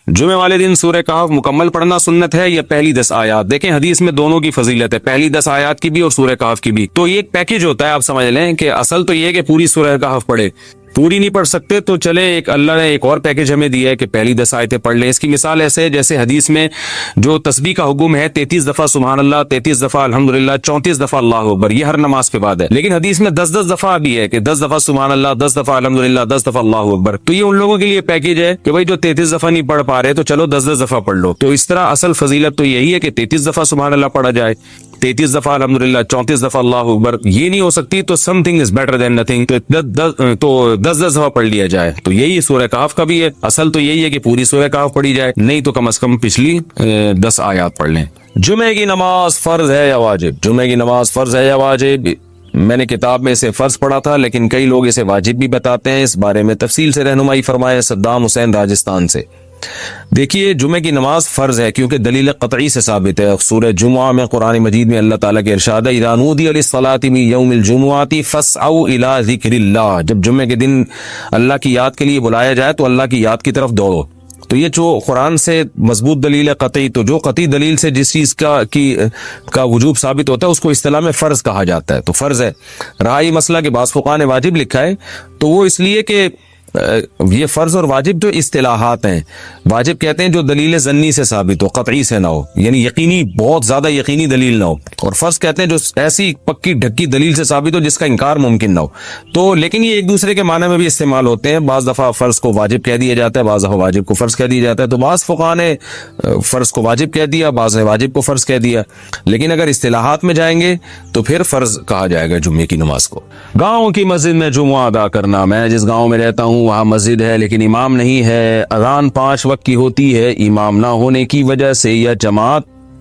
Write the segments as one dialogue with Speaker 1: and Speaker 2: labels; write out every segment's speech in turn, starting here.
Speaker 1: جمعے والے دن سورہ کہف مکمل پڑھنا سنت ہے یا پہلی 10 آیات؟ دیکھیں حدیث میں دونوں کی فضیلت ہے، پہلی 10 آیات کی بھی اور سورہ کہف کی بھی، تو یہ ایک پیکج ہوتا ہے، آپ سمجھ لیں کہ اصل تو یہ ہے کہ پوری سورہ کہف پڑھے، پوری نہیں پڑھ سکتے تو چلے ایک اللہ نے ایک اور پیکج ہمیں دیا ہے کہ پہلی 10 آیتیں پڑھ لیں۔ اس کی مثال ایسے ہے جیسے حدیث میں جو تسبیح کا حکم ہے 33 دفعہ سبحان اللہ، 33 دفعہ الحمدللہ، 34 دفعہ اللہ اکبر، یہ ہر نماز کے بعد ہے، لیکن حدیث میں 10 دفعہ بھی ہے کہ 10 دفعہ سبحان اللہ، 10 دفعہ الحمدللہ، 10 دفعہ اللہ اکبر، تو یہ ان لوگوں کے لیے پیکج ہے کہ بھائی جو 33 دفعہ نہیں پڑھ پا رہے تو چلو 10 دفعہ پڑھ لو۔ تو اس طرح اصل فضیلت تو یہی ہے کہ 33 دفعہ سبحان اللہ پڑھا جائے، 33 دفعہ الحمدللہ، 34 دفعہ اللہ اکبر، یہ نہیں ہو سکتی تو some thing is better than nothing, تو 10 دفعہ پڑھ لیا جائے۔ تو یہی سورہ کہف کا بھی ہے، اصل تو یہی ہے کہ پوری سورہ کہف پڑھی جائے، نہیں تو کم از کم پچھلی 10 آیات پڑھ لیں۔ جمعے کی نماز فرض ہے یا واجب؟ جمعے کی نماز فرض ہے یا واجب؟ میں نے کتاب میں اسے فرض پڑھا تھا، لیکن کئی لوگ اسے واجب بھی بتاتے ہیں، اس بارے میں تفصیل سے رہنمائی فرمائے صدام حسین راجستھان سے۔ دیکھیے جمعے کی نماز فرض ہے کیونکہ دلیل قطعی سے ثابت ہے، سورہ جمعہ میں قرآن مجید میں اللہ تعالیٰ کے ارشاد ہے اذا نودی للصلاۃ من یوم الجمعۃ فاسعوا الی ذکر اللہ، جب جمعے کے دن اللہ کی یاد کے لیے بلایا جائے تو اللہ کی یاد کی طرف دوڑو۔ تو یہ جو قرآن سے مضبوط دلیل ہے قطعی، تو جو قطعی دلیل سے جس چیز کا وجوب ثابت ہوتا ہے اس کو اصطلاح میں فرض کہا جاتا ہے، تو فرض ہے۔ رہا یہ مسئلہ کہ بعض فقہاء نے واجب لکھا ہے، تو وہ اس لیے کہ یہ فرض اور واجب جو اصطلاحات ہیں، واجب کہتے ہیں جو دلیل ظنی سے ثابت ہو، قطعی سے نہ ہو، یعنی یقینی، بہت زیادہ یقینی دلیل نہ ہو، اور فرض کہتے ہیں جو ایسی پکی ڈھکی دلیل سے ثابت ہو جس کا انکار ممکن نہ ہو۔ تو لیکن یہ ایک دوسرے کے معنی میں بھی استعمال ہوتے ہیں، بعض دفعہ فرض کو واجب کہہ دیا جاتا ہے، بعض دفعہ واجب کو فرض کہہ دیا جاتا ہے، تو بعض فقہاء نے فرض کو واجب کہہ دیا، بعض نے واجب کو فرض کہہ دیا، لیکن اگر اصطلاحات میں جائیں گے تو پھر فرض کہا جائے گا جمعے کی نماز کو۔ گاؤں کی مسجد میں جمعہ ادا کرنا، میں جس گاؤں میں رہتا ہوں وہاں مسجد ہے لیکن امام نہیں ہے، اذان 5 وقت کی ہوتی ہے، امام نہ ہونے کی وجہ سے یا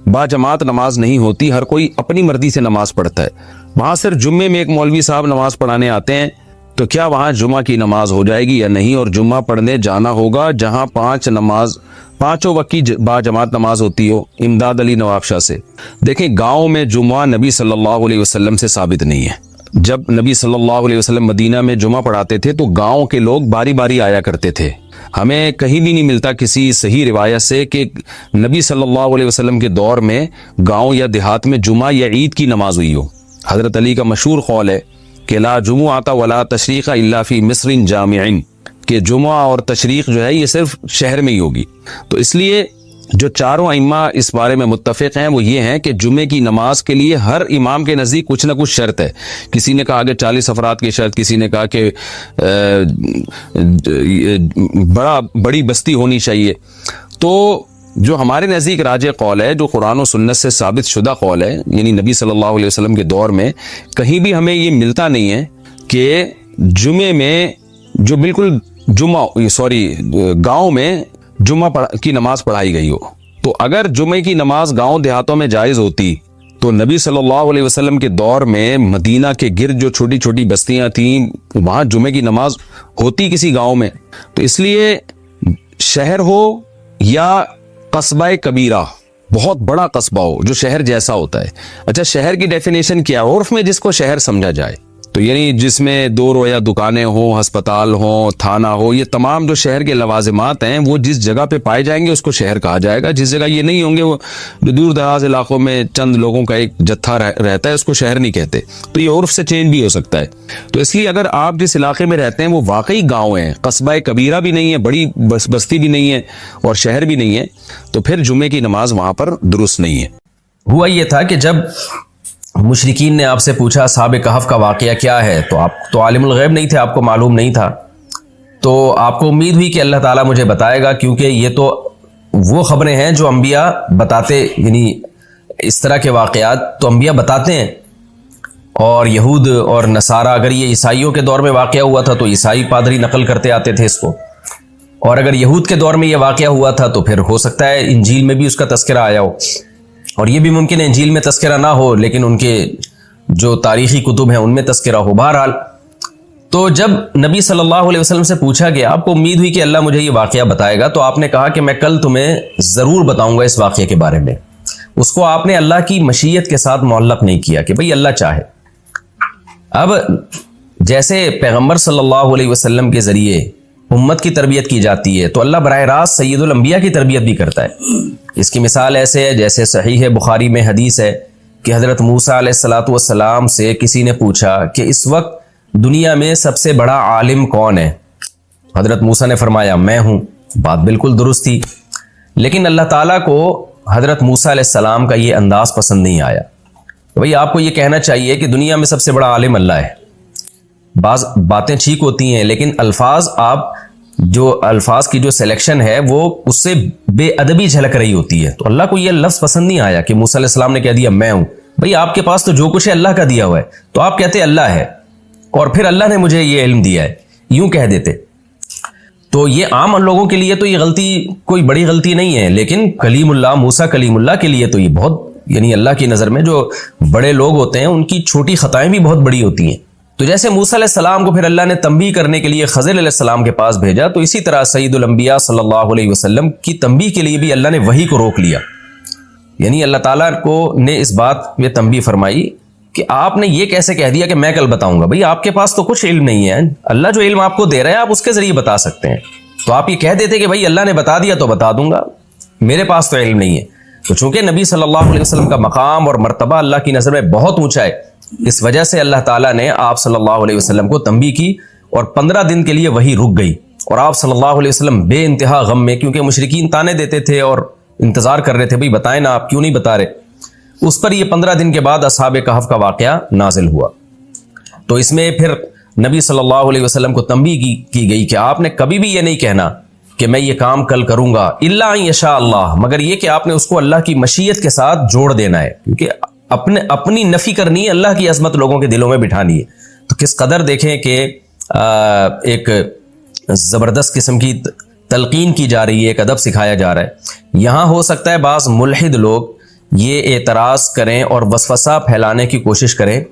Speaker 1: باجماعت نماز نہیں ہوتی، ہر کوئی اپنی مرضی سے نماز پڑھتا ہے، وہاں صرف جمعے میں ایک مولوی صاحب نماز پڑھانے آتے ہیں، تو کیا وہاں جمعہ کی نماز ہو جائے گی یا نہیں؟ اور جمعہ پڑھنے جانا ہوگا جہاں 5 وقت کی باجماعت نماز ہوتی ہو۔ امداد علی نواب شاہ سے۔ دیکھیں گاؤں میں جمعہ نبی صلی اللہ علیہ وسلم سے ثابت نہیں ہے، جب نبی صلی اللہ علیہ وسلم مدینہ میں جمعہ پڑھاتے تھے تو گاؤں کے لوگ باری باری آیا کرتے تھے، ہمیں کہیں بھی نہیں ملتا کسی صحیح روایت سے کہ نبی صلی اللہ علیہ وسلم کے دور میں گاؤں یا دیہات میں جمعہ یا عید کی نماز ہوئی ہو۔ حضرت علی کا مشہور قول ہے کہ لا جمعۃ ولا تشریق الا فی مصر جامع، کہ جمعہ اور تشریق جو ہے یہ صرف شہر میں ہی ہوگی۔ تو اس لیے جو چاروں ائمہ اس بارے میں متفق ہیں وہ یہ ہیں کہ جمعے کی نماز کے لیے ہر امام کے نزدیک کچھ نہ کچھ شرط ہے، کسی نے کہا کہ 40 افراد کی شرط، کسی نے کہا کہ بڑی بستی ہونی چاہیے۔ تو جو ہمارے نزدیک راجح قول ہے، جو قرآن و سنت سے ثابت شدہ قول ہے، یعنی نبی صلی اللہ علیہ وسلم کے دور میں کہیں بھی ہمیں یہ ملتا نہیں ہے کہ جمعے میں جو بالکل گاؤں میں جمعہ کی نماز پڑھائی گئی ہو۔ تو اگر جمعے کی نماز گاؤں دیہاتوں میں جائز ہوتی تو نبی صلی اللہ علیہ وسلم کے دور میں مدینہ کے گرد جو چھوٹی چھوٹی بستیاں تھیں وہاں جمعے کی نماز ہوتی کسی گاؤں میں۔ تو اس لیے شہر ہو یا قصبہ کبیرہ، بہت بڑا قصبہ ہو جو شہر جیسا ہوتا ہے۔ اچھا شہر کی ڈیفینیشن کیا ہے؟ عرف میں جس کو شہر سمجھا جائے، تو یعنی جس میں 2 رویا دکانیں ہوں، ہسپتال ہوں، تھانہ ہو، یہ تمام جو شہر کے لوازمات ہیں وہ جس جگہ پہ پائے جائیں گے اس کو شہر کہا جائے گا۔ جس جگہ یہ نہیں ہوں گے، وہ جو دور دراز علاقوں میں چند لوگوں کا ایک جتھا رہتا ہے، اس کو شہر نہیں کہتے۔ تو یہ عرف سے چینج بھی ہو سکتا ہے۔ تو اس لیے اگر آپ جس علاقے میں رہتے ہیں وہ واقعی گاؤں ہیں، قصبہ کبیرہ بھی نہیں ہے، بڑی بستی بھی نہیں ہے اور شہر بھی نہیں ہے، تو پھر جمعے کی نماز وہاں پر درست نہیں ہے۔
Speaker 2: ہوا یہ تھا کہ جب مشرکین نے آپ سے پوچھا اصحاب کہف کا واقعہ کیا ہے، تو آپ تو عالم الغیب نہیں تھے، آپ کو معلوم نہیں تھا، تو آپ کو امید ہوئی کہ اللہ تعالیٰ مجھے بتائے گا، کیونکہ یہ تو وہ خبریں ہیں جو انبیاء بتاتے، یعنی اس طرح کے واقعات تو انبیاء بتاتے ہیں۔ اور یہود اور نصارہ، اگر یہ عیسائیوں کے دور میں واقعہ ہوا تھا تو عیسائی پادری نقل کرتے آتے تھے اس کو، اور اگر یہود کے دور میں یہ واقعہ ہوا تھا تو پھر ہو سکتا ہے انجیل میں بھی اس کا تذکرہ آیا ہو، اور یہ بھی ممکن ہے انجیل میں تذکرہ نہ ہو لیکن ان کے جو تاریخی کتب ہیں ان میں تذکرہ ہو۔ بہرحال تو جب نبی صلی اللہ علیہ وسلم سے پوچھا گیا، آپ کو امید ہوئی کہ اللہ مجھے یہ واقعہ بتائے گا، تو آپ نے کہا کہ میں کل تمہیں ضرور بتاؤں گا اس واقعے کے بارے میں۔ اس کو آپ نے اللہ کی مشیت کے ساتھ معلق نہیں کیا کہ بھئی اللہ چاہے۔ اب جیسے پیغمبر صلی اللہ علیہ وسلم کے ذریعے امت کی تربیت کی جاتی ہے تو اللہ براہ راست سید الانبیاء کی تربیت بھی کرتا ہے۔ اس کی مثال ایسے ہے جیسے صحیح بخاری میں حدیث ہے کہ حضرت موسیٰ علیہ الصلاۃ والسلام سے کسی نے پوچھا کہ اس وقت دنیا میں سب سے بڑا عالم کون ہے؟ حضرت موسیٰ نے فرمایا میں ہوں۔ بات بالکل درست تھی، لیکن اللہ تعالیٰ کو حضرت موسیٰ علیہ السلام کا یہ انداز پسند نہیں آیا۔ بھئی آپ کو یہ کہنا چاہیے کہ دنیا میں سب سے بڑا عالم اللہ ہے۔ بعض باتیں ٹھیک ہوتی ہیں لیکن الفاظ کی جو سلیکشن ہے وہ اس سے بے ادبی جھلک رہی ہوتی ہے، تو اللہ کو یہ لفظ پسند نہیں آیا کہ موسیٰ علیہ السلام نے کہہ دیا میں ہوں۔ بھئی آپ کے پاس تو جو کچھ ہے اللہ کا دیا ہوا ہے، تو آپ کہتے اللہ ہے اور پھر اللہ نے مجھے یہ علم دیا ہے، یوں کہہ دیتے۔ تو یہ عام لوگوں کے لیے تو یہ غلطی کوئی بڑی غلطی نہیں ہے، لیکن کلیم اللہ موسیٰ کلیم اللہ کے لیے تو یہ بہت، یعنی اللہ کی نظر میں جو بڑے لوگ ہوتے ہیں ان کی چھوٹی خطائیں بھی بہت بڑی ہوتی ہیں۔ تو جیسے موسیٰ علیہ السلام کو پھر اللہ نے تنبیہ کرنے کے لیے خضر علیہ السلام کے پاس بھیجا، تو اسی طرح سید الانبیاء صلی اللہ علیہ وسلم کی تنبیہ کے لیے بھی اللہ نے وحی کو روک لیا۔ یعنی اللہ تعالیٰ کو نے اس بات میں تنبیہ فرمائی کہ آپ نے یہ کیسے کہہ دیا کہ میں کل بتاؤں گا؟ بھئی آپ کے پاس تو کچھ علم نہیں ہے، اللہ جو علم آپ کو دے رہا ہے آپ اس کے ذریعے بتا سکتے ہیں، تو آپ یہ کہہ دیتے کہ بھئی اللہ نے بتا دیا تو بتا دوں گا، میرے پاس تو علم نہیں ہے۔ تو چونکہ نبی صلی اللہ علیہ وسلم کا مقام اور مرتبہ اللہ کی نظر میں بہت اونچا ہے، اس وجہ سے اللہ تعالیٰ نے آپ صلی اللہ علیہ وسلم کو تنبیہ کی اور 15 دن کے لیے وہی رک گئی، اور آپ صلی اللہ علیہ وسلم بے انتہا غم میں، کیونکہ مشرکین تانے دیتے تھے اور انتظار کر رہے تھے بھئی بتائیں نا آپ کیوں نہیں بتا رہے۔ اس پر یہ 15 دن کے بعد اصحاب کہف کا واقعہ نازل ہوا۔ تو اس میں پھر نبی صلی اللہ علیہ وسلم کو تنبیہ کی گئی کہ آپ نے کبھی بھی یہ نہیں کہنا کہ میں یہ کام کل کروں گا الا ان یشاء اللہ، مگر یہ کہ آپ نے اس کو اللہ کی مشیت کے ساتھ جوڑ دینا ہے، کیونکہ اپنی نفی کرنی ہے، اللہ کی عظمت لوگوں کے دلوں میں بٹھانی ہے۔ تو کس قدر دیکھیں کہ ایک زبردست قسم کی تلقین کی جا رہی ہے، ایک ادب سکھایا جا رہا ہے۔ یہاں ہو سکتا ہے بعض ملحد لوگ یہ اعتراض کریں اور وسوسہ پھیلانے کی کوشش کریں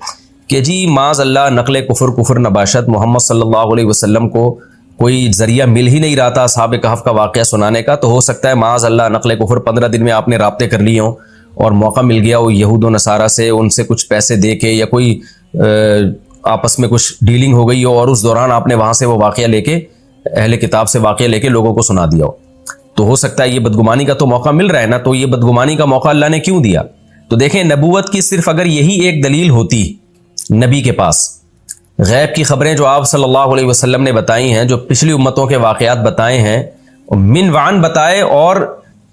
Speaker 2: کہ جی معاذ اللہ نقل کفر نباشت، محمد صلی اللہ علیہ وسلم کو کوئی ذریعہ مل ہی نہیں رہا تھا اصحاب کہف کا واقعہ سنانے کا، تو ہو سکتا ہے معاذ اللہ نقل کفر 15 دن میں آپ نے رابطے کر لیے ہوں اور موقع مل گیا وہ یہود و نصارہ سے، ان سے کچھ پیسے دے کے یا کوئی آپس میں کچھ ڈیلنگ ہو گئی ہو اور اس دوران آپ نے وہاں سے وہ واقعہ لے کے، اہل کتاب سے واقعہ لے کے لوگوں کو سنا دیا ہو۔ تو ہو سکتا ہے یہ بدگمانی کا تو موقع مل رہا ہے نا، تو یہ بدگمانی کا موقع اللہ نے کیوں دیا؟ تو دیکھیں نبوت کی صرف اگر یہی ایک دلیل ہوتی نبی کے پاس، غیب کی خبریں جو آپ صلی اللہ علیہ وسلم نے بتائی ہیں، جو پچھلی امتوں کے واقعات بتائے ہیں، من وعن بتائے اور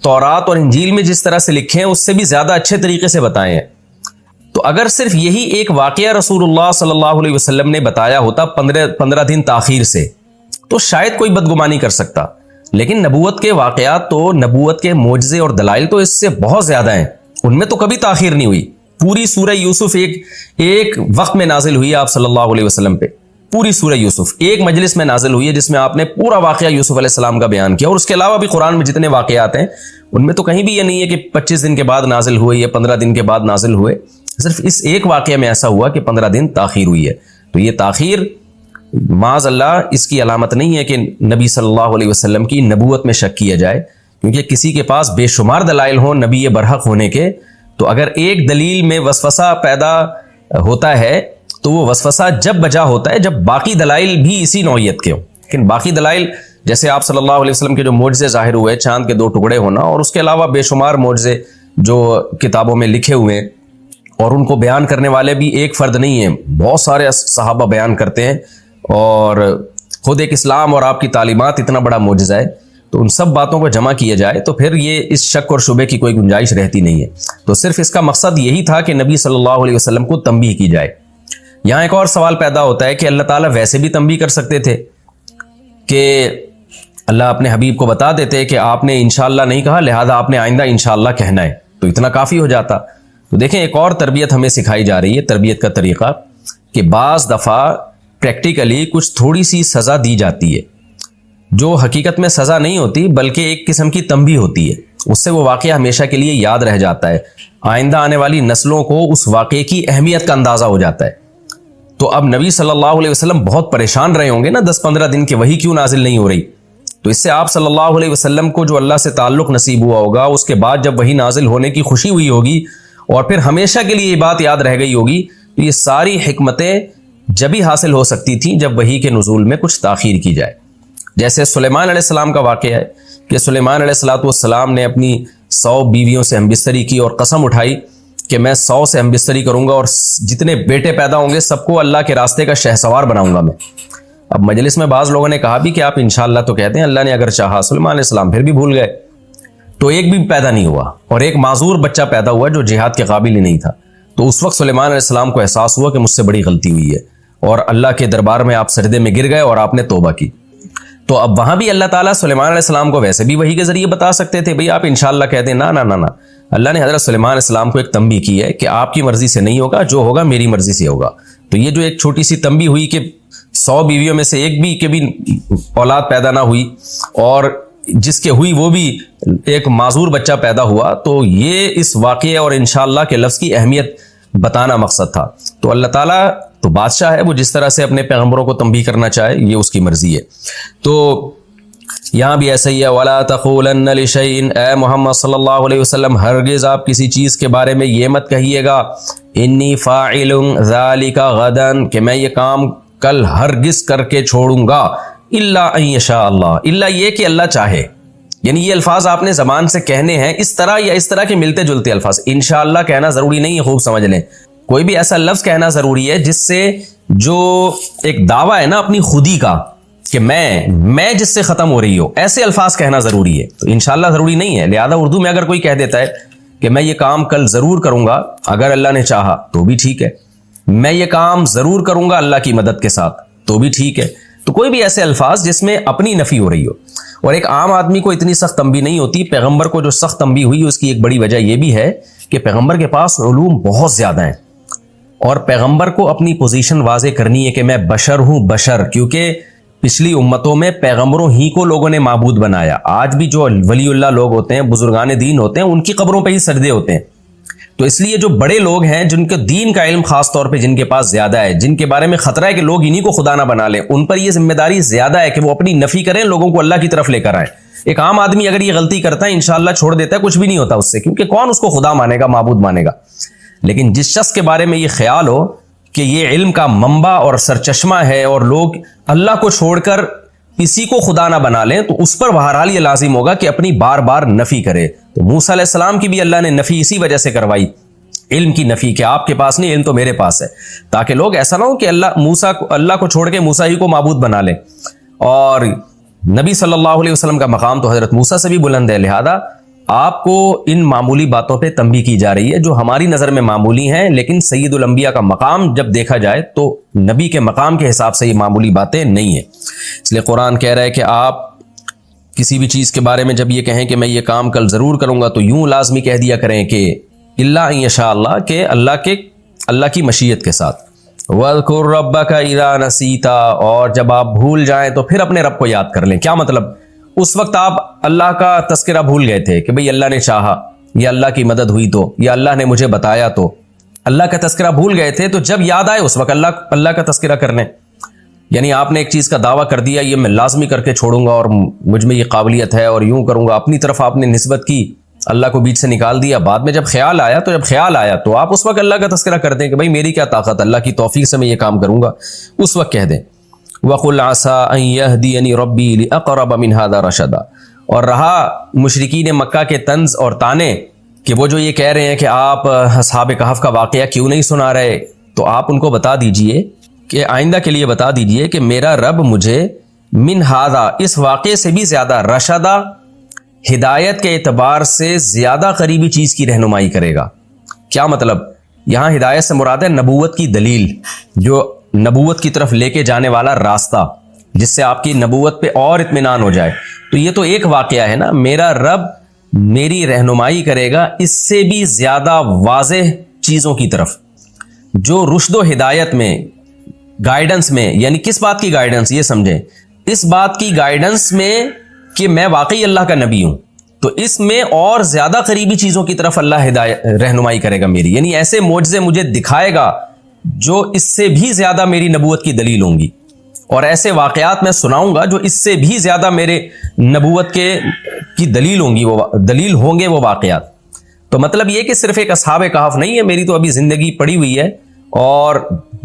Speaker 2: تورات اور انجیل میں جس طرح سے لکھے ہیں اس سے بھی زیادہ اچھے طریقے سے بتائے ہیں، تو اگر صرف یہی ایک واقعہ رسول اللہ صلی اللہ علیہ وسلم نے بتایا ہوتا 15 دن تاخیر سے، تو شاید کوئی بدگمانی کر سکتا، لیکن نبوت کے واقعات تو، نبوت کے معجزے اور دلائل تو اس سے بہت زیادہ ہیں، ان میں تو کبھی تاخیر نہیں ہوئی۔ پوری سورہ یوسف ایک وقت میں نازل ہوئی آپ صلی اللہ علیہ وسلم پہ، پوری سورہ یوسف ایک مجلس میں نازل ہوئی ہے جس میں آپ نے پورا واقعہ یوسف علیہ السلام کا بیان کیا، اور اس کے علاوہ بھی قرآن میں جتنے واقعات ہیں ان میں تو کہیں بھی یہ نہیں ہے کہ 25 دن کے بعد نازل ہوئے یا 15 دن کے بعد نازل ہوئے، صرف اس ایک واقعہ میں ایسا ہوا کہ 15 دن تاخیر ہوئی ہے۔ تو یہ تاخیر معاذ اللہ اس کی علامت نہیں ہے کہ نبی صلی اللہ علیہ وسلم کی نبوت میں شک کیا جائے، کیونکہ کسی کے پاس بے شمار دلائل ہوں نبی برحق ہونے کے، تو اگر ایک دلیل میں وسوسہ پیدا ہوتا ہے تو وہ وسوسہ جب بجا ہوتا ہے جب باقی دلائل بھی اسی نوعیت کے ہوں۔ لیکن باقی دلائل جیسے آپ صلی اللہ علیہ وسلم کے جو معجزے ظاہر ہوئے، چاند کے 2 ٹکڑے ہونا، اور اس کے علاوہ بے شمار معجزے جو کتابوں میں لکھے ہوئے ہیں، اور ان کو بیان کرنے والے بھی ایک فرد نہیں ہیں، بہت سارے صحابہ بیان کرتے ہیں، اور خود ایک اسلام اور آپ کی تعلیمات اتنا بڑا معجزہ ہے، تو ان سب باتوں کو جمع کیا جائے تو پھر یہ اس شک اور شبے کی کوئی گنجائش رہتی نہیں ہے۔ تو صرف اس کا مقصد یہی تھا کہ نبی صلی اللہ علیہ وسلم کو تنبیہ کی جائے۔ یہاں ایک اور سوال پیدا ہوتا ہے کہ اللہ تعالیٰ ویسے بھی تنبیہ کر سکتے تھے کہ اللہ اپنے حبیب کو بتا دیتے کہ آپ نے انشاءاللہ نہیں کہا لہذا آپ نے آئندہ انشاءاللہ کہنا ہے، تو اتنا کافی ہو جاتا۔ تو دیکھیں ایک اور تربیت ہمیں سکھائی جا رہی ہے، تربیت کا طریقہ، کہ بعض دفعہ پریکٹیکلی کچھ تھوڑی سی سزا دی جاتی ہے جو حقیقت میں سزا نہیں ہوتی بلکہ ایک قسم کی تنبیہ ہوتی ہے، اس سے وہ واقعہ ہمیشہ کے لیے یاد رہ جاتا ہے، آئندہ آنے والی نسلوں کو اس واقعے کی اہمیت کا اندازہ ہو جاتا ہے۔ تو اب نبی صلی اللہ علیہ وسلم بہت پریشان رہے ہوں گے نا 10-15 دن کے وہی کیوں نازل نہیں ہو رہی، تو اس سے آپ صلی اللہ علیہ وسلم کو جو اللہ سے تعلق نصیب ہوا ہوگا، اس کے بعد جب وہی نازل ہونے کی خوشی ہوئی ہوگی اور پھر ہمیشہ کے لیے یہ بات یاد رہ گئی ہوگی، تو یہ ساری حکمتیں جبھی حاصل ہو سکتی تھیں جب وحی کے نزول میں کچھ تاخیر کی جائے۔ جیسے سلیمان علیہ السلام کا واقعہ ہے کہ سلیمان علیہ السلام نے اپنی 100 بیویوں سے ہمبستری کی اور قسم اٹھائی کہ میں 100 سے ہمبستری کروں گا اور جتنے بیٹے پیدا ہوں گے سب کو اللہ کے راستے کا شہسوار بناؤں گا میں. اب مجلس میں بعض لوگوں نے کہا بھی کہ آپ انشاءاللہ تو کہتے ہیں اللہ نے اگر چاہا. سلیمان علیہ السلام پھر بھی بھول گئے تو ایک بھی پیدا نہیں ہوا اور ایک معذور بچہ پیدا ہوا جو جہاد کے قابل ہی نہیں تھا. تو اس وقت سلیمان علیہ السلام کو احساس ہوا کہ مجھ سے بڑی غلطی ہوئی ہے اور اللہ کے دربار میں آپ سجدے میں گر گئے اور آپ نے توبہ کی. تو اب وہاں بھی اللہ تعالیٰ سلیمان علیہ السلام کو ویسے بھی وحی کے ذریعے بتا سکتے تھے بھئی آپ انشاءاللہ کہتے ہیں. نا نا نا نا, اللہ نے حضرت سلیمان علیہ السلام کو ایک تنبیہ کی ہے کہ آپ کی مرضی سے نہیں ہوگا, جو ہوگا میری مرضی سے ہوگا. تو یہ جو ایک چھوٹی سی تنبیہ ہوئی کہ 100 بیویوں میں سے ایک بھی کے بھی اولاد پیدا نہ ہوئی اور جس کے ہوئی وہ بھی ایک معذور بچہ پیدا ہوا, تو یہ اس واقعے اور انشاءاللہ کے لفظ کی اہمیت بتانا مقصد تھا. تو اللہ تعالیٰ تو بادشاہ ہے, وہ جس طرح سے اپنے پیغمبروں کو تنبیہ کرنا چاہے یہ اس کی مرضی ہے. تو یہاں بھی ایسا ہی ہے, وَلَا تَقُولَنَّ لِشَيْءٍ, اے محمد صلی اللہ علیہ وسلم ہرگز آپ کسی چیز کے بارے میں یہ مت کہیے گا انی فاعل ذَلِكَ غَدًا, کہ میں یہ کام کل ہرگز کر کے چھوڑوں گا, الا ان یشاء اللہ, الا یہ کہ اللہ چاہے. یعنی یہ الفاظ آپ نے زبان سے کہنے ہیں اس طرح یا اس طرح کے ملتے جلتے الفاظ. انشاءاللہ کہنا ضروری نہیں ہے, خوب سمجھ لیں. کوئی بھی ایسا لفظ کہنا ضروری ہے جس سے جو ایک دعویٰ ہے نا اپنی خودی کا کہ میں جس سے ختم ہو رہی ہو, ایسے الفاظ کہنا ضروری ہے. تو انشاءاللہ ضروری نہیں ہے. لہذا اردو میں اگر کوئی کہہ دیتا ہے کہ میں یہ کام کل ضرور کروں گا اگر اللہ نے چاہا تو بھی ٹھیک ہے, میں یہ کام ضرور کروں گا اللہ کی مدد کے ساتھ تو بھی ٹھیک ہے. تو کوئی بھی ایسے الفاظ جس میں اپنی نفی ہو رہی ہو. اور ایک عام آدمی کو اتنی سخت تنبیہ نہیں ہوتی. پیغمبر کو جو سخت تنبیہ ہوئی اس کی ایک بڑی وجہ یہ بھی ہے کہ پیغمبر کے پاس علوم بہت زیادہ ہیں اور پیغمبر کو اپنی پوزیشن واضح کرنی ہے کہ میں بشر ہوں, بشر. کیونکہ پچھلی امتوں میں پیغمبروں ہی کو لوگوں نے معبود بنایا. آج بھی جو ولی اللہ لوگ ہوتے ہیں, بزرگان دین ہوتے ہیں, ان کی قبروں پہ ہی سجدے ہوتے ہیں. تو اس لیے جو بڑے لوگ ہیں جن کے دین کا علم خاص طور پہ جن کے پاس زیادہ ہے, جن کے بارے میں خطرہ ہے کہ لوگ انہی کو خدا نہ بنا لیں, ان پر یہ ذمہ داری زیادہ ہے کہ وہ اپنی نفی کریں, لوگوں کو اللہ کی طرف لے کر آئیں. ایک عام آدمی اگر یہ غلطی کرتا ہے انشاءاللہ چھوڑ دیتا ہے, کچھ بھی نہیں ہوتا اس سے, کیونکہ کون اس کو خدا مانے گا, معبود مانے گا. لیکن جس شخص کے بارے میں یہ خیال ہو کہ یہ علم کا منبع اور سرچشمہ ہے اور لوگ اللہ کو چھوڑ کر کسی کو خدا نہ بنا لیں, تو اس پر بہرحال یہ لازم ہوگا کہ اپنی بار بار نفی کرے. تو موسیٰ علیہ السلام کی بھی اللہ نے نفی اسی وجہ سے کروائی, علم کی نفی, کہ آپ کے پاس نہیں, علم تو میرے پاس ہے, تاکہ لوگ ایسا نہ ہو کہ اللہ کو چھوڑ کے موسیٰ ہی کو معبود بنا لیں. اور نبی صلی اللہ علیہ وسلم کا مقام تو حضرت موسیٰ سے بھی بلند ہے. لہذا آپ کو ان معمولی باتوں پہ تنبیہ کی جا رہی ہے جو ہماری نظر میں معمولی ہیں, لیکن سید الانبیاء کا مقام جب دیکھا جائے تو نبی کے مقام کے حساب سے یہ معمولی باتیں نہیں ہیں. اس لیے قرآن کہہ رہا ہے کہ آپ کسی بھی چیز کے بارے میں جب یہ کہیں کہ میں یہ کام کل ضرور کروں گا تو یوں لازمی کہہ دیا کریں کہ الا ان یشاء اللہ, کہ اللہ کی مشیت کے ساتھ. وَاذْكُرْ رَبَّكَ إِذَا نَسِيتَ, اور جب آپ بھول جائیں تو پھر اپنے رب کو یاد کر لیں. کیا مطلب؟ اس وقت آپ اللہ کا تذکرہ بھول گئے تھے کہ بھئی اللہ نے چاہا یا اللہ کی مدد ہوئی تو, یا اللہ نے مجھے بتایا تو, اللہ کا تذکرہ بھول گئے تھے. تو جب یاد آئے اس وقت اللہ کا تذکرہ کر لیں. یعنی آپ نے ایک چیز کا دعویٰ کر دیا یہ میں لازمی کر کے چھوڑوں گا اور مجھ میں یہ قابلیت ہے اور یوں کروں گا, اپنی طرف آپ نے نسبت کی, اللہ کو بیچ سے نکال دیا. بعد میں جب خیال آیا تو آپ اس وقت اللہ کا تذکرہ کر دیں کہ بھئی میری کیا طاقت, اللہ کی توفیق سے میں یہ کام کروں گا. اس وقت کہہ دیں وَقُلْ عَسَىٰ أَن يَهْدِيَنِي رَبِّي لِأَقْرَبَ مِنْ هَٰذَا رَشَدًا. اور رہا مشرکین مکہ کے طنز اور تانے کہ وہ جو یہ کہہ رہے ہیں کہ آپ اصحاب کہف کا واقعہ کیوں نہیں سنا رہے, تو آپ ان کو بتا دیجئے کہ آئندہ کے لیے بتا دیجئے کہ میرا رب مجھے من ہذا, اس واقعے سے بھی زیادہ, رشدہ, ہدایت کے اعتبار سے زیادہ قریبی چیز کی رہنمائی کرے گا. کیا مطلب؟ یہاں ہدایت سے مراد ہے نبوت کی دلیل, جو نبوت کی طرف لے کے جانے والا راستہ, جس سے آپ کی نبوت پہ اور اطمینان ہو جائے. تو یہ تو ایک واقعہ ہے نا, میرا رب میری رہنمائی کرے گا اس سے بھی زیادہ واضح چیزوں کی طرف, جو رشد و ہدایت میں, گائیڈنس میں. یعنی کس بات کی گائیڈنس, یہ سمجھیں, اس بات کی گائیڈنس میں کہ میں واقعی اللہ کا نبی ہوں, تو اس میں اور زیادہ قریبی چیزوں کی طرف اللہ رہنمائی کرے گا میری. یعنی ایسے معجزے مجھے دکھائے گا جو اس سے بھی زیادہ میری نبوت کی دلیل ہوں گی, اور ایسے واقعات میں سناؤں گا جو اس سے بھی زیادہ میرے نبوت کی دلیل ہوں گے وہ واقعات. تو مطلب یہ کہ صرف ایک اصحاب کہف نہیں ہے, میری تو ابھی زندگی پڑی ہوئی ہے اور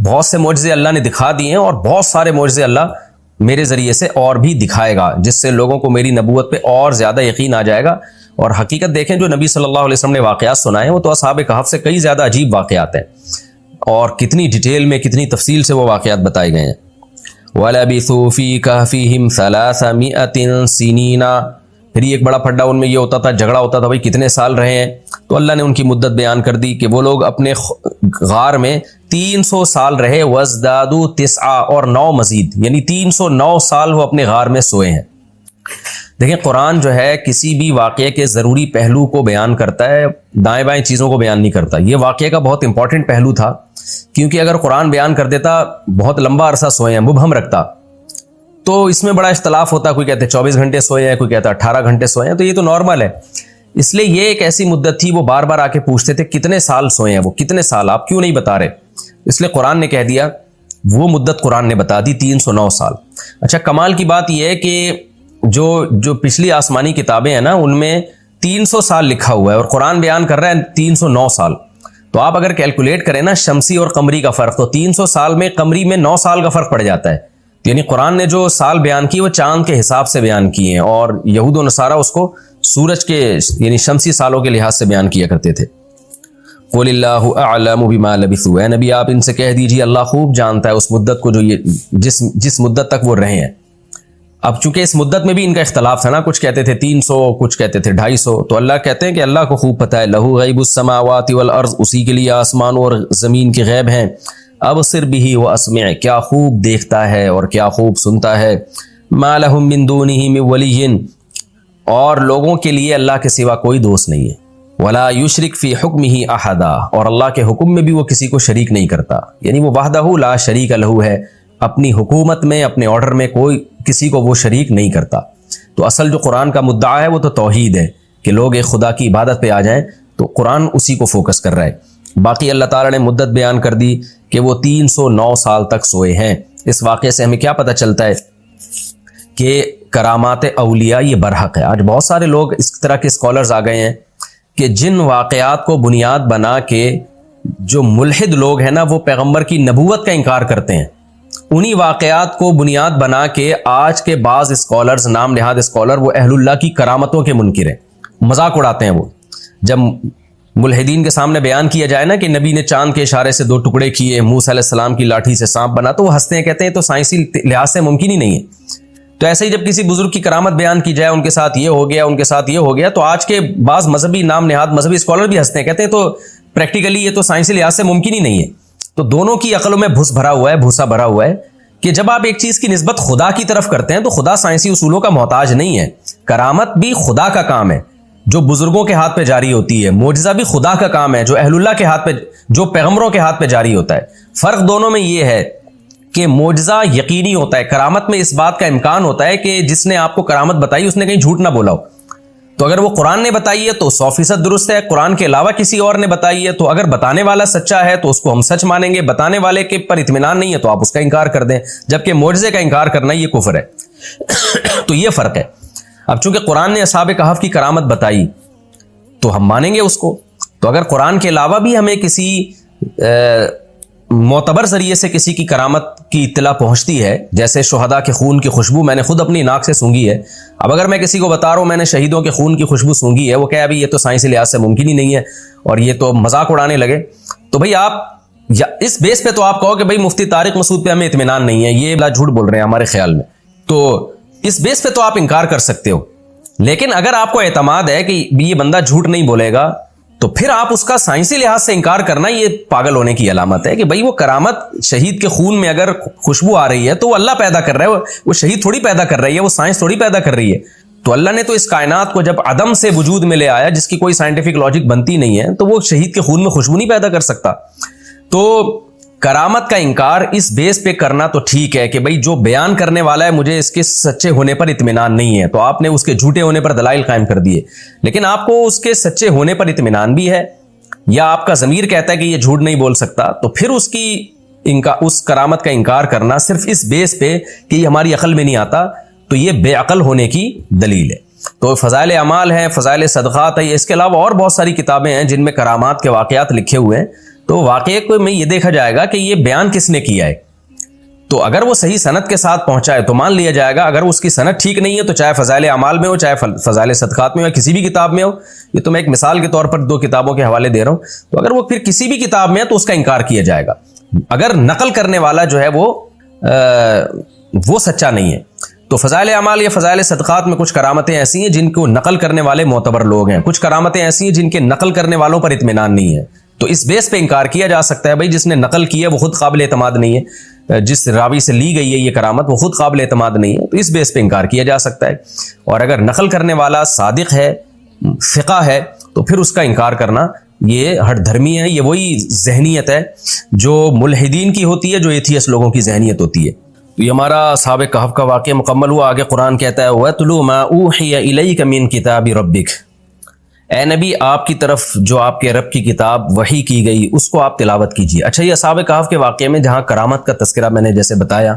Speaker 2: بہت سے معجزے اللہ نے دکھا دیے ہیں, اور بہت سارے معجزے اللہ میرے ذریعے سے اور بھی دکھائے گا، جس سے لوگوں کو میری نبوت پہ اور زیادہ یقین آ جائے گا۔ اور حقیقت دیکھیں، جو نبی صلی اللہ علیہ وسلم نے واقعات سنائے وہ تو اصحاب کہف سے کئی زیادہ عجیب واقعات ہیں، اور کتنی ڈیٹیل میں، کتنی تفصیل سے وہ واقعات بتائے گئے ہیں۔ وَلَبِثُوا فِي كَهْفِهِمْ 300 سِنِينَ، پھر ایک بڑا پھڈا ان میں یہ ہوتا تھا، جھگڑا ہوتا تھا، بھائی کتنے سال رہے ہیں؟ تو اللہ نے ان کی مدت بیان کر دی کہ وہ لوگ اپنے غار میں 300 سال رہے، وَازْدَادُوا 9 اور 9 مزید، یعنی 309 سال وہ اپنے غار میں سوئے ہیں۔ دیکھیں قرآن جو ہے کسی بھی واقعے کے ضروری پہلو کو بیان کرتا ہے، دائیں بائیں چیزوں کو بیان نہیں کرتا۔ یہ واقعے کا بہت امپورٹنٹ پہلو تھا، کیونکہ اگر قرآن بیان کر دیتا بہت لمبا عرصہ سوئے ہیں، مبہم رکھتا، تو اس میں بڑا اختلاف ہوتا، کوئی کہتے ہیں 24 گھنٹے سوئے ہیں، کوئی کہتا ہے 18 گھنٹے سوئے ہیں، تو یہ تو نارمل ہے۔ اس لیے یہ ایک ایسی مدت تھی، وہ بار بار آ کے پوچھتے تھے کتنے سال سوئے ہیں، وہ کتنے سال، آپ کیوں نہیں بتا رہے؟ اس لیے قرآن نے کہہ دیا، وہ مدت قرآن نے بتا دی 309 سال۔ اچھا کمال کی بات یہ ہے کہ جو پچھلی آسمانی کتابیں ہیں نا، ان میں 300 سال لکھا ہوا ہے، اور قرآن بیان کر رہا ہے 309 سال۔ تو آپ اگر کیلکولیٹ کریں نا شمسی اور قمری کا فرق، تو 300 سال میں قمری میں 9 سال کا فرق پڑ جاتا ہے۔ یعنی قرآن نے جو سال بیان کی وہ چاند کے حساب سے بیان کیے ہیں، اور یہود و نصارہ اس کو سورج کے یعنی شمسی سالوں کے لحاظ سے بیان کیا کرتے تھے۔ قُلِ اللَّهُ أَعْلَمُ بِمَا لَبِثُوا، اے نبی آپ ان سے کہہ دیجیے اللہ خوب جانتا ہے اس مدت کو جو یہ جس مدت تک وہ رہے ہیں۔ اب چونکہ اس مدت میں بھی ان کا اختلاف تھا نا، کچھ کہتے تھے 300، کچھ کہتے تھے 250، تو اللہ کہتے ہیں کہ اللہ کو خوب پتہ ہے، لَهُ غَيْبُ السَّمَاوَاتِ وَالْأَرْضِ، اسی کے لیے آسمانوں اور زمین کے غیب ہیں۔ ابصر بہ واسمع، کیا خوب دیکھتا ہے اور کیا خوب سنتا ہے۔ ما لہم من دونہ من ولی، اور لوگوں کے لیے اللہ کے سوا کوئی دوست نہیں ہے۔ ولا یشرک فی حکمہ احدا، اور اللہ کے حکم میں بھی وہ کسی کو شریک نہیں کرتا، یعنی وہ وحدہ لا شریک لہ ہے، اپنی حکومت میں، اپنے آرڈر میں کوئی کسی کو وہ شریک نہیں کرتا۔ تو اصل جو قرآن کا مدعا ہے وہ تو توحید ہے، کہ لوگ ایک خدا کی عبادت پہ آ جائیں، تو قرآن اسی کو فوکس کر رہا ہے۔ باقی اللہ تعالیٰ نے مدت بیان کر دی کہ وہ 309 سال تک سوئے ہیں۔ اس واقعے سے ہمیں کیا پتہ چلتا ہے کہ کرامات اولیاء یہ برحق ہے۔ آج بہت سارے لوگ اس طرح کے اسکالرز آ گئے ہیں کہ جن واقعات کو بنیاد بنا کے جو ملحد لوگ ہیں نا، وہ پیغمبر کی نبوت کا انکار کرتے ہیں، انہی واقعات کو بنیاد بنا کے آج کے بعض اسکالرز، نام نہاد اسکالر، وہ اہل اللہ کی کرامتوں کے منکر ہیں، مذاق اڑاتے ہیں۔ وہ جب ملحدین کے سامنے بیان کیا جائے نا کہ نبی نے چاند کے اشارے سے 2 ٹکڑے کیے، موسیٰ علیہ السلام کی لاٹھی سے سانپ بنا، تو وہ ہنستے ہیں، کہتے ہیں تو سائنسی لحاظ سے ممکن ہی نہیں ہے۔ تو ایسے ہی جب کسی بزرگ کی کرامت بیان کی جائے، ان کے ساتھ یہ ہو گیا، ان کے ساتھ یہ ہو گیا، تو آج کے بعض مذہبی نام نہاد مذہبی اسکالر بھی ہنستے ہیں، کہتے ہیں تو پریکٹیکلی یہ تو سائنسی لحاظ سے ممکن ہی نہیں ہے۔ تو دونوں کی عقلوں میں بھوسا بھرا ہوا ہے کہ جب آپ ایک چیز کی نسبت خدا کی طرف کرتے ہیں تو خدا سائنسی اصولوں کا محتاج نہیں ہے۔ کرامت بھی خدا کا کام ہے جو بزرگوں کے ہاتھ پہ جاری ہوتی ہے، معجزہ بھی خدا کا کام ہے جو اہل اللہ کے ہاتھ پہ، جو پیغمبروں کے ہاتھ پہ جاری ہوتا ہے۔ فرق دونوں میں یہ ہے کہ معجزہ یقینی ہوتا ہے، کرامت میں اس بات کا امکان ہوتا ہے کہ جس نے آپ کو کرامت بتائی اس نے کہیں جھوٹ نہ بولا ہو۔ تو اگر وہ قرآن نے بتائی ہے تو 100% درست ہے، قرآن کے علاوہ کسی اور نے بتائی ہے تو اگر بتانے والا سچا ہے تو اس کو ہم سچ مانیں گے، بتانے والے کے پر اطمینان نہیں ہے تو آپ اس کا انکار کر دیں، جبکہ معجزے کا انکار کرنا یہ کفر ہے۔ تو یہ فرق ہے۔ اب چونکہ قرآن نے اصحاب کہف کی کرامت بتائی تو ہم مانیں گے اس کو، تو اگر قرآن کے علاوہ بھی ہمیں کسی معتبر ذریعے سے کسی کی کرامت کی اطلاع پہنچتی ہے، جیسے شہداء کے خون کی خوشبو میں نے خود اپنی ناک سے سونگھی ہے، اب اگر میں کسی کو بتا رہا ہوں میں نے شہیدوں کے خون کی خوشبو سونگھی ہے، وہ کہے ابھی یہ تو سائنسی لحاظ سے ممکن ہی نہیں ہے اور یہ تو مذاق اڑانے لگے، تو بھئی آپ یا اس بیس پہ تو آپ کہو کہ بھئی مفتی طارق مسعود پہ ہمیں اطمینان نہیں ہے، یہ بلا جھوٹ بول رہے ہیں ہمارے خیال میں، تو اس بیس پہ تو آپ انکار کر سکتے ہو۔ لیکن اگر آپ کو اعتماد ہے کہ یہ بندہ جھوٹ نہیں بولے گا تو پھر آپ اس کا سائنسی لحاظ سے انکار کرنا یہ پاگل ہونے کی علامت ہے کہ بھئی وہ کرامت، شہید کے خون میں اگر خوشبو آ رہی ہے تو وہ اللہ پیدا کر رہا ہے، وہ شہید تھوڑی پیدا کر رہی ہے، وہ سائنس تھوڑی پیدا کر رہی ہے۔ تو اللہ نے تو اس کائنات کو جب عدم سے وجود میں لے آیا جس کی کوئی سائنٹیفک لاجک بنتی نہیں ہے، تو وہ شہید کے خون میں خوشبو نہیں پیدا کر سکتا۔ تو کرامت کا انکار اس بیس پہ کرنا تو ٹھیک ہے کہ بھئی جو بیان کرنے والا ہے مجھے اس کے سچے ہونے پر اطمینان نہیں ہے، تو آپ نے اس کے جھوٹے ہونے پر دلائل قائم کر دیے، لیکن آپ کو اس کے سچے ہونے پر اطمینان بھی ہے، یا آپ کا ضمیر کہتا ہے کہ یہ جھوٹ نہیں بول سکتا، تو پھر اس کرامت کا انکار کرنا صرف اس بیس پہ کہ یہ ہماری عقل میں نہیں آتا، تو یہ بے عقل ہونے کی دلیل ہے۔ تو فضائل اعمال ہیں، فضائل صدقات ہیں، اس کے علاوہ اور بہت ساری کتابیں ہیں جن میں کرامات کے واقعات لکھے ہوئے ہیں، تو واقعے کو میں یہ دیکھا جائے گا کہ یہ بیان کس نے کیا ہے۔ تو اگر وہ صحیح سند کے ساتھ پہنچا ہے تو مان لیا جائے گا. اگر اس کی سند ٹھیک نہیں ہے تو چاہے فضائل اعمال میں ہو, چاہے فضائل صدقات میں ہو, یا کسی بھی کتاب میں ہو, یہ تو میں ایک مثال کے طور پر 2 کتابوں کے حوالے دے رہا ہوں, تو اگر وہ پھر کسی بھی کتاب میں ہے تو اس کا انکار کیا جائے گا اگر نقل کرنے والا جو ہے وہ سچا نہیں ہے. تو فضائل اعمال یا فضائل صدقات میں کچھ کرامتیں ایسی ہیں جن کو نقل کرنے والے معتبر لوگ ہیں, کچھ کرامتیں ایسی ہیں جن کے نقل کرنے والوں پر اطمینان نہیں ہے, تو اس بیس پہ انکار کیا جا سکتا ہے. بھائی جس نے نقل کی ہے وہ خود قابل اعتماد نہیں ہے, جس راوی سے لی گئی ہے یہ کرامت وہ خود قابل اعتماد نہیں ہے, تو اس بیس پہ انکار کیا جا سکتا ہے. اور اگر نقل کرنے والا صادق ہے, ثقہ ہے, تو پھر اس کا انکار کرنا یہ ہٹ دھرمی ہے. یہ وہی ذہنیت ہے جو ملحدین کی ہوتی ہے, جو ایتھیس لوگوں کی ذہنیت ہوتی ہے. تو یہ ہمارا اصحاب کہف کا واقعہ مکمل ہوا. آگے قرآن کہتا ہے وَاتْلُ مَا أُوحِيَ إِلَيْكَ مِن كِتَابِ رَبِّكَ, اے نبی آپ کی طرف جو آپ کے رب کی کتاب وحی کی گئی اس کو آپ تلاوت کیجیے. اچھا, یہ اصحاب کہف کے واقعے میں جہاں کرامت کا تذکرہ میں نے جیسے بتایا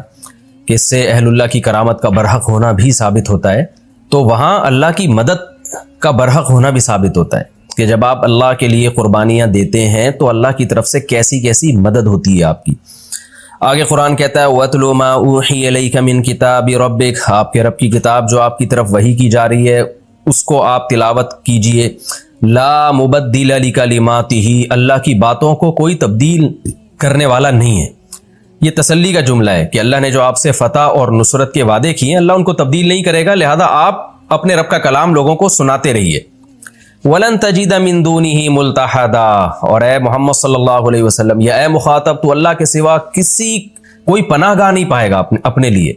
Speaker 2: کہ اس سے اہل اللہ کی کرامت کا برحق ہونا بھی ثابت ہوتا ہے, تو وہاں اللہ کی مدد کا برحق ہونا بھی ثابت ہوتا ہے کہ جب آپ اللہ کے لیے قربانیاں دیتے ہیں تو اللہ کی طرف سے کیسی کیسی مدد ہوتی ہے آپ کی. آگے قرآن کہتا ہے وَاتْلُ مَا أُوحِيَ إِلَيْكَ مِن كِتَابِ رَبِّكَ, آپ کے رب کی کتاب جو آپ کی طرف وحی کی جا رہی ہے اس کو آپ تلاوت کیجئے. لا مبدل لکلماتہ, اللہ کی باتوں کو کوئی تبدیل کرنے والا نہیں ہے. یہ تسلی کا جملہ ہے کہ اللہ نے جو آپ سے فتح اور نصرت کے وعدے کیے ہیں اللہ ان کو تبدیل نہیں کرے گا, لہذا آپ اپنے رب کا کلام لوگوں کو سناتے رہیے. وَلَن تَجِدَ مِن دُونِهِ مُلْتَحَدًا, اور اے محمد صلی اللہ علیہ وسلم یا اے مخاطب تو اللہ کے سوا کوئی پناہ گاہ نہیں پائے گا اپنے لیے,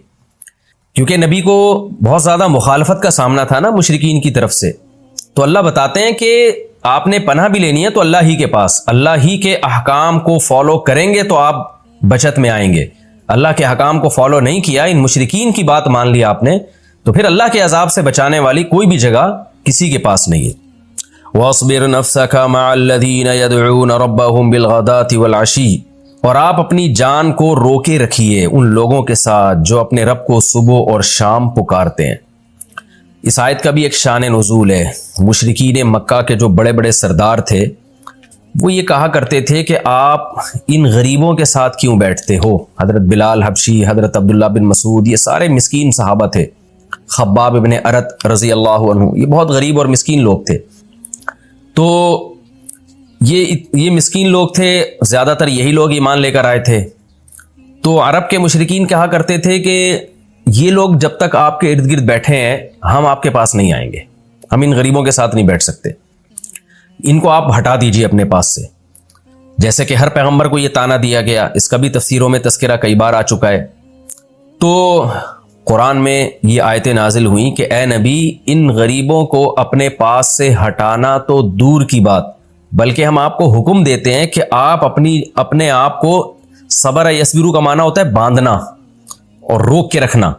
Speaker 2: کیونکہ نبی کو بہت زیادہ مخالفت کا سامنا تھا نا مشرکین کی طرف سے. تو اللہ بتاتے ہیں کہ آپ نے پناہ بھی لینی ہے تو اللہ ہی کے پاس, اللہ ہی کے احکام کو فالو کریں گے تو آپ بچت میں آئیں گے. اللہ کے احکام کو فالو نہیں کیا, ان مشرکین کی بات مان لی آپ نے, تو پھر اللہ کے عذاب سے بچانے والی کوئی بھی جگہ کسی کے پاس نہیں ہے. وَاصْبِرْ نَفْسَكَ مَعَ الَّذِينَ يَدْعُونَ رَبَّهُمْ بِالْغَدَاةِ وَالْعَشِيِّ, اور آپ اپنی جان کو روکے رکھیے ان لوگوں کے ساتھ جو اپنے رب کو صبح اور شام پکارتے ہیں. اس آیت کا بھی ایک شان نزول ہے. مشرکین مکہ کے جو بڑے بڑے سردار تھے وہ یہ کہا کرتے تھے کہ آپ ان غریبوں کے ساتھ کیوں بیٹھتے ہو. حضرت بلال حبشی, حضرت عبداللہ بن مسعود, یہ سارے مسکین صحابہ تھے. خباب ابن ارت رضی اللہ عنہ, یہ بہت غریب اور مسکین لوگ تھے. تو یہ مسکین لوگ تھے, زیادہ تر یہی لوگ ایمان لے کر آئے تھے. تو عرب کے مشرکین کہا کرتے تھے کہ یہ لوگ جب تک آپ کے ارد گرد بیٹھے ہیں ہم آپ کے پاس نہیں آئیں گے, ہم ان غریبوں کے ساتھ نہیں بیٹھ سکتے, ان کو آپ ہٹا دیجئے اپنے پاس سے. جیسے کہ ہر پیغمبر کو یہ تانا دیا گیا, اس کا بھی تفسیروں میں تذکرہ کئی بار آ چکا ہے. تو قرآن میں یہ آیتیں نازل ہوئیں کہ اے نبی ان غریبوں کو اپنے پاس سے ہٹانا تو دور کی بات, بلکہ ہم آپ کو حکم دیتے ہیں کہ آپ اپنے آپ کو, صبر یصبرو کا معنی ہوتا ہے باندھنا اور روک کے رکھنا,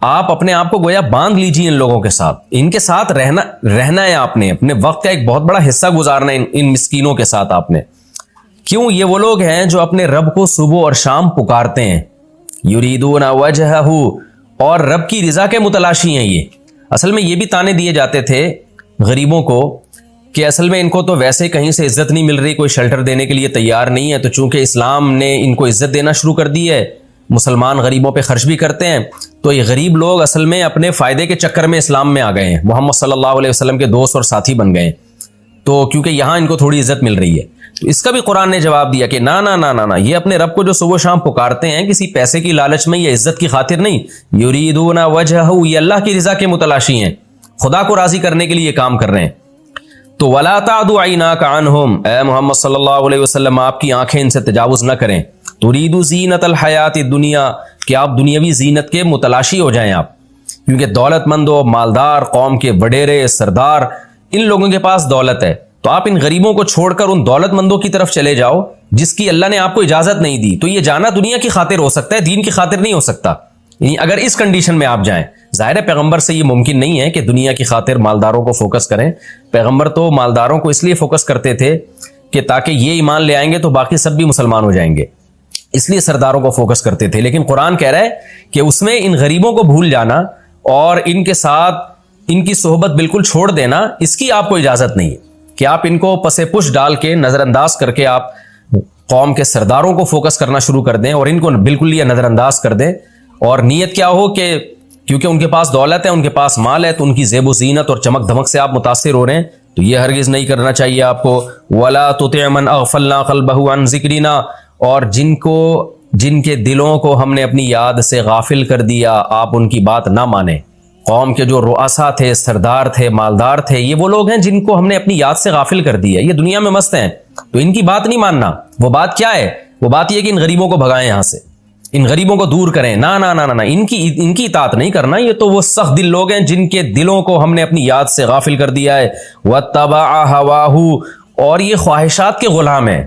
Speaker 2: آپ اپنے آپ کو گویا باندھ لیجیے ان لوگوں کے ساتھ, ان کے ساتھ رہنا ہے آپ نے, اپنے وقت کا ایک بہت بڑا حصہ گزارنا ہے ان مسکینوں کے ساتھ آپ نے. کیوں؟ یہ وہ لوگ ہیں جو اپنے رب کو صبح اور شام پکارتے ہیں. یریدون وجہہ, اور رب کی رضا کے متلاشی ہیں. یہ اصل میں یہ بھی تانے دیے جاتے تھے غریبوں کو کہ اصل میں ان کو تو ویسے کہیں سے عزت نہیں مل رہی, کوئی شیلٹر دینے کے لیے تیار نہیں ہے, تو چونکہ اسلام نے ان کو عزت دینا شروع کر دی ہے, مسلمان غریبوں پہ خرچ بھی کرتے ہیں, تو یہ غریب لوگ اصل میں اپنے فائدے کے چکر میں اسلام میں آ گئے ہیں, محمد صلی اللہ علیہ وسلم کے دوست اور ساتھی بن گئے ہیں. تو کیونکہ یہاں ان کو تھوڑی عزت مل رہی ہے, تو اس کا بھی قرآن نے جواب دیا کہ نا نا نا نا نا, یہ اپنے رب کو جو صبح شام پکارتے ہیں کسی پیسے کی لالچ میں یا عزت کی خاطر نہیں, یریدون وجہہ, یہ اللہ کی رضا کے متلاشی ہیں, خدا کو راضی کرنے کے لیے کام کر رہے ہیں. تو ولا تعد عیناک عنہم, اے محمد صلی اللہ علیہ وسلم آپ کی آنکھیں ان سے تجاوز نہ کریں. ترید زینت الحیات الدنیا, کہ آپ دنیاوی زینت کے متلاشی ہو جائیں آپ, کیونکہ دولت مند و مالدار قوم کے وڈیرے سردار ان لوگوں کے پاس دولت ہے, تو آپ ان غریبوں کو چھوڑ کر ان دولت مندوں کی طرف چلے جاؤ جس کی اللہ نے آپ کو اجازت نہیں دی. تو یہ جانا دنیا کی خاطر ہو سکتا ہے, دین کی خاطر نہیں ہو سکتا. یعنی اگر اس کنڈیشن میں آپ جائیں, ظاہر ہے پیغمبر سے یہ ممکن نہیں ہے کہ دنیا کی خاطر مالداروں کو فوکس کریں. پیغمبر تو مالداروں کو اس لیے فوکس کرتے تھے کہ تاکہ یہ ایمان لے آئیں گے تو باقی سب بھی مسلمان ہو جائیں گے, اس لیے سرداروں کو فوکس کرتے تھے. لیکن قرآن کہہ رہا ہے کہ اس میں ان غریبوں کو بھول جانا اور ان کے ساتھ ان کی صحبت بالکل چھوڑ دینا, اس کی آپ کو اجازت نہیں ہے کہ آپ ان کو پس پش ڈال کے نظر انداز کر کے آپ قوم کے سرداروں کو فوکس کرنا شروع کر دیں اور ان کو بالکل یہ نظر انداز کر دیں، اور نیت کیا ہو کہ کیونکہ ان کے پاس دولت ہے، ان کے پاس مال ہے، تو ان کی زیب و زینت اور چمک دھمک سے آپ متاثر ہو رہے ہیں، تو یہ ہرگز نہیں کرنا چاہیے آپ کو۔ وَلَا تُطِعْ مَنْ أَغْفَلْنَا قَلْبَهُ عَنْ ذِكْرِنَا، اور جن کے دلوں کو ہم نے اپنی یاد سے غافل کر دیا، آپ ان کی بات نہ مانیں۔ قوم کے جو رؤسا تھے، سردار تھے، مالدار تھے، یہ وہ لوگ ہیں جن کو ہم نے اپنی یاد سے غافل کر دیا، یہ دنیا میں مست ہیں، تو ان کی بات نہیں ماننا۔ وہ بات کیا ہے؟ وہ بات یہ کہ ان غریبوں کو بھگائیں یہاں سے، ان غریبوں کو دور کریں، نہ نہ نہ نہ، ان کی اطاعت نہیں کرنا۔ یہ تو وہ سخت دل لوگ ہیں جن کے دلوں کو ہم نے اپنی یاد سے غافل کر دیا ہے۔ وَاتَّبَعَ هَوَاهُ، اور یہ خواہشات کے غلام ہیں،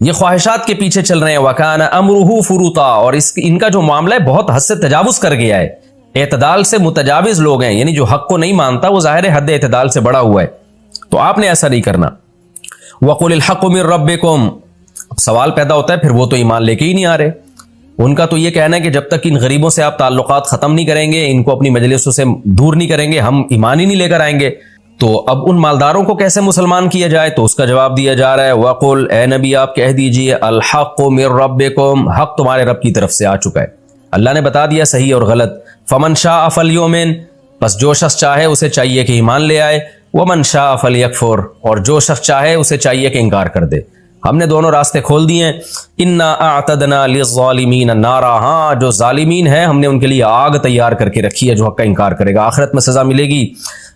Speaker 2: یہ خواہشات کے پیچھے چل رہے ہیں۔ وَكَانَ أَمْرُهُ فُرُطًا، اور ان کا جو معاملہ ہے بہت حد سے تجاوز کر گیا ہے، اعتدال سے متجاوز لوگ ہیں، یعنی جو حق کو نہیں مانتا وہ ظاہر حد اعتدال سے بڑا ہوا ہے، تو آپ نے ایسا نہیں کرنا۔ وَقُلِ الْحَقُّ مِن رَبِّكُمْ، اب سوال پیدا ہوتا ہے پھر وہ تو ایمان لے کے ہی نہیں آ رہے۔ ان کا تو یہ کہنا ہے کہ جب تک ان غریبوں سے آپ تعلقات ختم نہیں کریں گے، ان کو اپنی مجلسوں سے دور نہیں کریں گے، ہم ایمان ہی نہیں لے کر آئیں گے۔ تو اب ان مالداروں کو کیسے مسلمان کیا جائے؟ تو اس کا جواب دیا جا رہا ہے، وَقُلْ، اے نبی آپ کہہ دیجئے، الْحَقُّ مِن رَبِّكُمْ، حق تمہارے رب کی طرف سے آ چکا ہے، اللہ نے بتا دیا صحیح اور غلط۔ فمن شاء فلیؤمن، بس جو شخص چاہے اسے چاہیے کہ ایمان لے آئے، ومن شاء فلیکفر، اور جو شخص چاہے اسے چاہیے کہ انکار کر دے۔ ہم نے دونوں راستے کھول دیے ہیں۔ انا اعتدنا للظالمین نارا، ہاں جو ظالمین ہیں ہم نے ان کے لیے آگ تیار کر کے رکھی ہے جو حق کا انکار کرے گا، آخرت میں سزا ملے گی۔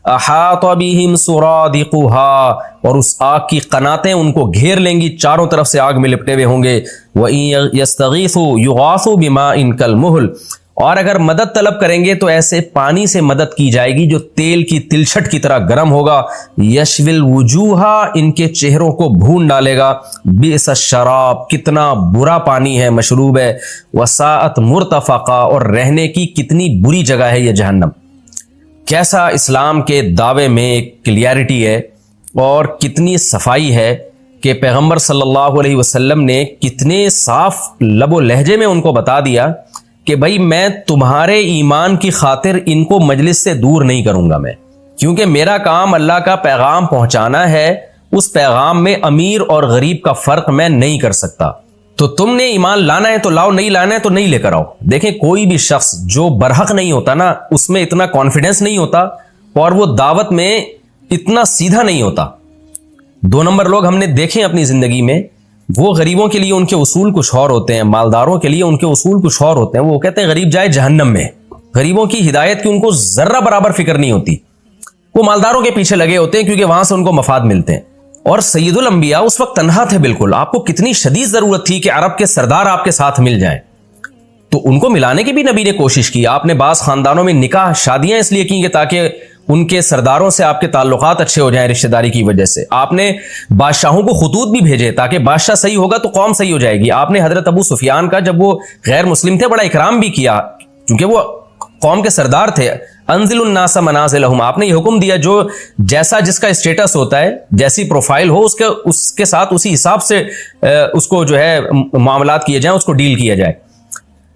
Speaker 2: احاط بہم سرادقها، اور اس آگ کی قناتیں ان کو گھیر لیں گی، چاروں طرف سے آگ میں لپٹے ہوئے ہوں گے۔ وَإِن يَسْتَغِيثُوا يُغَاثُوا بِمَاءٍ كَالْمُهْلِ، اور اگر مدد طلب کریں گے تو ایسے پانی سے مدد کی جائے گی جو تیل کی تلچھٹ کی طرح گرم ہوگا۔ یشوی الوجوہ، ان کے چہروں کو بھون ڈالے گا۔ بئس الشراب، کتنا برا پانی ہے، مشروب ہے۔ وساءت مرتفقہ، اور رہنے کی کتنی بری جگہ ہے یہ جہنم۔ کیسا اسلام کے دعوے میں کلیئرٹی ہے اور کتنی صفائی ہے کہ پیغمبر صلی اللہ علیہ وسلم نے کتنے صاف لب و لہجے میں ان کو بتا دیا کہ بھائی میں تمہارے ایمان کی خاطر ان کو مجلس سے دور نہیں کروں گا میں، کیونکہ میرا کام اللہ کا پیغام پہنچانا ہے، اس پیغام میں امیر اور غریب کا فرق میں نہیں کر سکتا۔ تو تم نے ایمان لانا ہے تو لاؤ، نہیں لانا ہے تو نہیں لے کر آؤ۔ دیکھیں کوئی بھی شخص جو برحق نہیں ہوتا نا، اس میں اتنا کانفیڈنس نہیں ہوتا اور وہ دعوت میں اتنا سیدھا نہیں ہوتا۔ 2 نمبر لوگ ہم نے دیکھیں اپنی زندگی میں، وہ غریبوں کے لیے ان کے اصول کچھ اور ہوتے ہیں، مالداروں کے لیے ان کے اصول کچھ اور ہوتے ہیں۔ وہ کہتے ہیں غریب جائے جہنم میں، غریبوں کی ہدایت کی ان کو ذرہ برابر فکر نہیں ہوتی، وہ مالداروں کے پیچھے لگے ہوتے ہیں کیونکہ وہاں سے ان کو مفاد ملتے ہیں۔ اور سید الانبیاء اس وقت تنہا تھے بالکل، آپ کو کتنی شدید ضرورت تھی کہ عرب کے سردار آپ کے ساتھ مل جائیں، تو ان کو ملانے کی بھی نبی نے کوشش کی۔ آپ نے بعض خاندانوں میں نکاح شادیاں اس لیے کی کہ تاکہ ان کے سرداروں سے آپ کے تعلقات اچھے ہو جائیں رشتہ داری کی وجہ سے۔ آپ نے بادشاہوں کو خطوط بھی بھیجے تاکہ بادشاہ صحیح ہوگا تو قوم صحیح ہو جائے گی۔ آپ نے حضرت ابو سفیان کا جب وہ غیر مسلم تھے بڑا اکرام بھی کیا کیونکہ وہ قوم کے سردار تھے۔ انزل الناس منازلہم، آپ نے یہ حکم دیا جو جیسا جس کا اسٹیٹس ہوتا ہے، جیسی پروفائل ہو اس کے ساتھ اسی حساب سے اس کو جو ہے معاملات کیے جائیں، اس کو ڈیل کیا جائے۔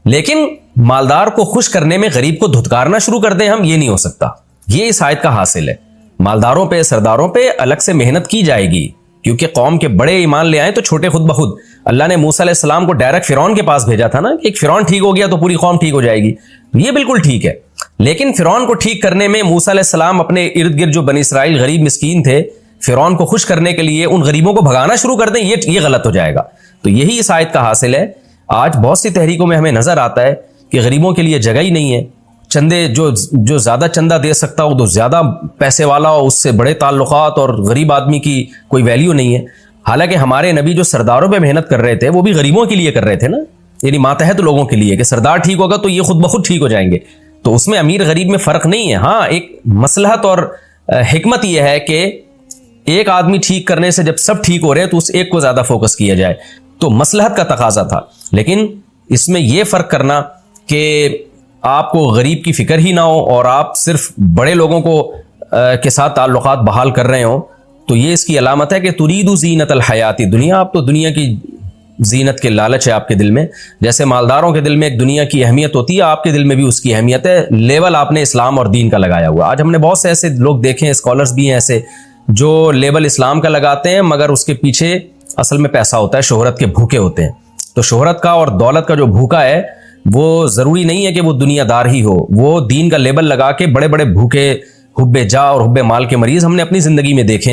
Speaker 2: لیکن مالدار کو خوش کرنے میں غریب کو دھتکارنا شروع کر دیں ہم، یہ نہیں ہو سکتا۔ یہ اس آیت کا حاصل ہے۔ مالداروں پہ سرداروں پہ الگ سے محنت کی جائے گی کیونکہ قوم کے بڑے ایمان لے آئیں تو چھوٹے خود بخود۔ اللہ نے موسیٰ علیہ السلام کو ڈائریکٹ فرعون کے پاس بھیجا تھا نا، کہ ایک فرعون ٹھیک ہو گیا تو پوری قوم ٹھیک ہو جائے گی، یہ بالکل ٹھیک ہے۔ لیکن فرعون کو ٹھیک کرنے میں موسیٰ علیہ السلام اپنے ارد گرد جو بنی اسرائیل غریب مسکین تھے، فرعون کو خوش کرنے کے لیے ان غریبوں کو بھگانا شروع کر دیں، یہ غلط ہو جائے گا۔ تو یہی اس آیت کا حاصل ہے۔ آج بہت سی تحریکوں میں ہمیں نظر آتا ہے کہ غریبوں کے لیے جگہ ہی نہیں ہے، چندے جو زیادہ چندہ دے سکتا ہو تو زیادہ پیسے والا ہو، اس سے بڑے تعلقات، اور غریب آدمی کی کوئی ویلیو نہیں ہے۔ حالانکہ ہمارے نبی جو سرداروں پہ محنت کر رہے تھے وہ بھی غریبوں کے لیے کر رہے تھے نا، یعنی ماتحت لوگوں کے لیے، کہ سردار ٹھیک ہوگا تو یہ خود بخود ٹھیک ہو جائیں گے۔ تو اس میں امیر غریب میں فرق نہیں ہے۔ ہاں ایک مصلحت اور حکمت یہ ہے کہ ایک آدمی ٹھیک کرنے سے جب سب ٹھیک ہو رہے ہیں تو اس ایک کو زیادہ فوکس کیا جائے، تو مصلحت کا تقاضا تھا۔ لیکن اس میں یہ فرق کرنا کہ آپ کو غریب کی فکر ہی نہ ہو اور آپ صرف بڑے لوگوں کو کے ساتھ تعلقات بحال کر رہے ہوں، تو یہ اس کی علامت ہے کہ ترید زینت الحیات دنیا، آپ تو دنیا کی زینت کے لالچ ہے آپ کے دل میں۔ جیسے مالداروں کے دل میں ایک دنیا کی اہمیت ہوتی ہے، آپ کے دل میں بھی اس کی اہمیت ہے، لیول آپ نے اسلام اور دین کا لگایا ہوا۔ آج ہم نے بہت سے ایسے لوگ دیکھے ہیں، اسکالرز بھی ہیں ایسے جو لیبل اسلام کا لگاتے ہیں مگر اس کے پیچھے اصل میں پیسہ ہوتا ہے شہرت کے بھوکے ہوتے ہیں. تو شہرت کا اور دولت کا جو بھوکا ہے وہ ضروری نہیں ہے کہ وہ دنیا دار ہی ہو. وہ دین کا لیبل لگا کے بڑے بڑے بھوکے حب جاہ اور حب مال کے مریض ہم نے اپنی زندگی میں دیکھے.